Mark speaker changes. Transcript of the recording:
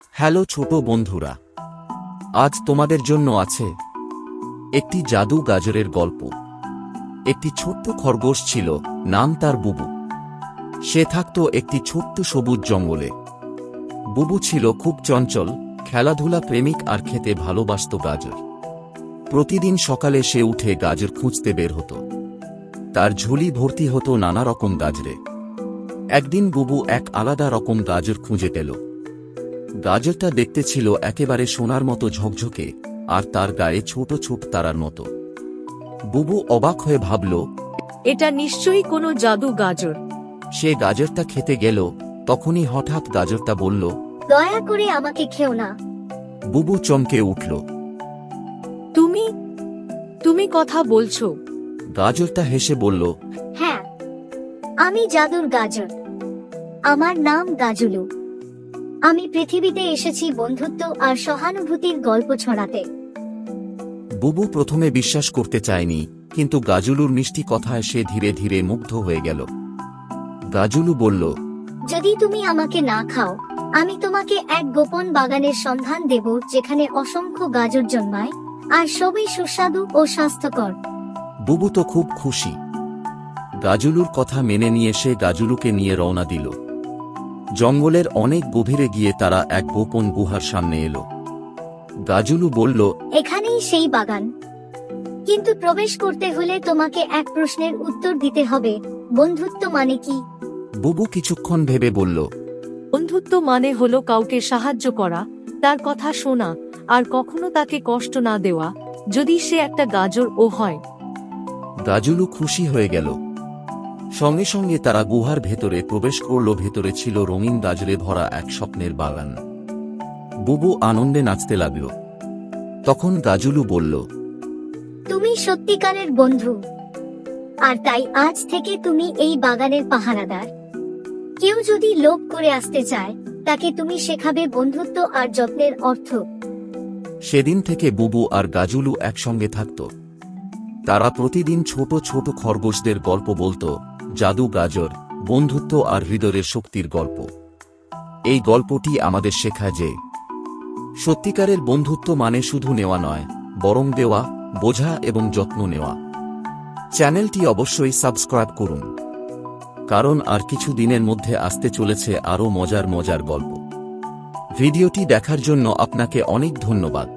Speaker 1: Hello ছোট বন্ধুরা, আজ তোমাদের জন্য আছে একটি জাদু গাজরের গল্প। একটি ছোট্ট খরগোশ ছিল, নাম তার বুবু। সে থাকত একটি ছোট্ট সবুজ জঙ্গলে। বুবু ছিল খুব চঞ্চল, খেলাধুলা প্রেমিক আর খেতে ভালোবাসত গাজর। প্রতিদিন সকালে সে উঠে গাজর খুঁজতে বের হতো। তার ঝুলি ভর্তি হতো নানা রকম গাজরে। একদিন বুবু এক আলাদা রকম গাজর খুঁজে পেল। গাজরটা দেখতে ছিল একেবারে সোনার মতো ঝকঝকে, আর তার গায়ে ছোট ছোট তারার মতো। বুবু অবাক হয়ে ভাবল,
Speaker 2: এটা নিশ্চয়ই কোনো জাদু গাজর।
Speaker 1: সে গাজরটা খেতে গেল। তখনই হঠাৎ গাজরটা বলল,
Speaker 3: দয়া করে আমাকে খেও না।
Speaker 1: বুবু চমকে উঠল।
Speaker 2: তুমি তুমি কথা বলছো?
Speaker 1: গাজরটা হেসে বলল,
Speaker 3: হ্যাঁ, আমি জাদুর গাজর। আমার নাম গাজুলু। আমি পৃথিবীতে এসেছি বন্ধুত্ব আর সহানুভূতির গল্প ছড়াতে।
Speaker 1: বুবু প্রথমে বিশ্বাস করতে চায়নি, কিন্তু গাজুলুর মিষ্টি কথায় সে ধীরে ধীরে মুগ্ধ হয়ে গেল। গাজুলু বলল,
Speaker 3: যদি তুমি আমাকে না খাও, আমি তোমাকে এক গোপন বাগানের সন্ধান দেব, যেখানে অসংখ্য গাজর জন্মায় আর সবই সুস্বাদু ও স্বাস্থ্যকর।
Speaker 1: বুবু তো খুব খুশি। গাজুলুর কথা মেনে নিয়ে সে গাজুলুকে নিয়ে রওনা দিল। জঙ্গলের অনেক গভীরে গিয়ে তারা এক গোপন গুহার সামনে এলো। গাজুলু বলল,
Speaker 3: এখানেই সেই বাগান, কিন্তু প্রবেশ করতে হলে তোমাকে এক প্রশ্নের উত্তর দিতে হবে। বন্ধুত্ব মানে কি?
Speaker 1: বুবু কিছুক্ষণ ভেবে বলল,
Speaker 2: বন্ধুত্ব মানে হলো কাউকে সাহায্য করা, তার কথা শোনা, আর কখনো তাকে কষ্ট না দেওয়া, যদি সে একটা গাজর ও হয়।
Speaker 1: গাজুলু খুশি হয়ে গেল। সঙ্গে সঙ্গে তারা গুহার ভেতরে প্রবেশ করল। ভেতরে ছিল রঙিন গাজরে ভরা এক স্বপ্নের বাগান। বুবু আনন্দে নাচতে লাগল। তখন গাজুলু বলল,
Speaker 3: তুমি সত্যিকারের বন্ধু, আর তাই আজ থেকে তুমি এই বাগানের পাহারাদার। কেউ যদি লোভ করে আসতে চায়, তাকে তুমি শেখাবে বন্ধুত্ব আর যত্নের অর্থ।
Speaker 1: সেদিন থেকে বুবু আর গাজুলু একসঙ্গে থাকত। তারা প্রতিদিন ছোট ছোট খরগোশদের গল্প বলত, জাদু গাজর, বন্ধুত্ব আর হৃদয়ের শক্তির গল্প। এই গল্পটি আমাদের শেখায় যে সত্যিকারের বন্ধুত্ব মানে শুধু নেওয়া নয়, বরং দেওয়া, বোঝা এবং যত্ন নেওয়া। চ্যানেলটি অবশ্যই সাবস্ক্রাইব করুন, কারণ আর কিছু দিনের মধ্যে আসতে চলেছে আরও মজার মজার গল্প। ভিডিওটি দেখার জন্য আপনাকে অনেক ধন্যবাদ।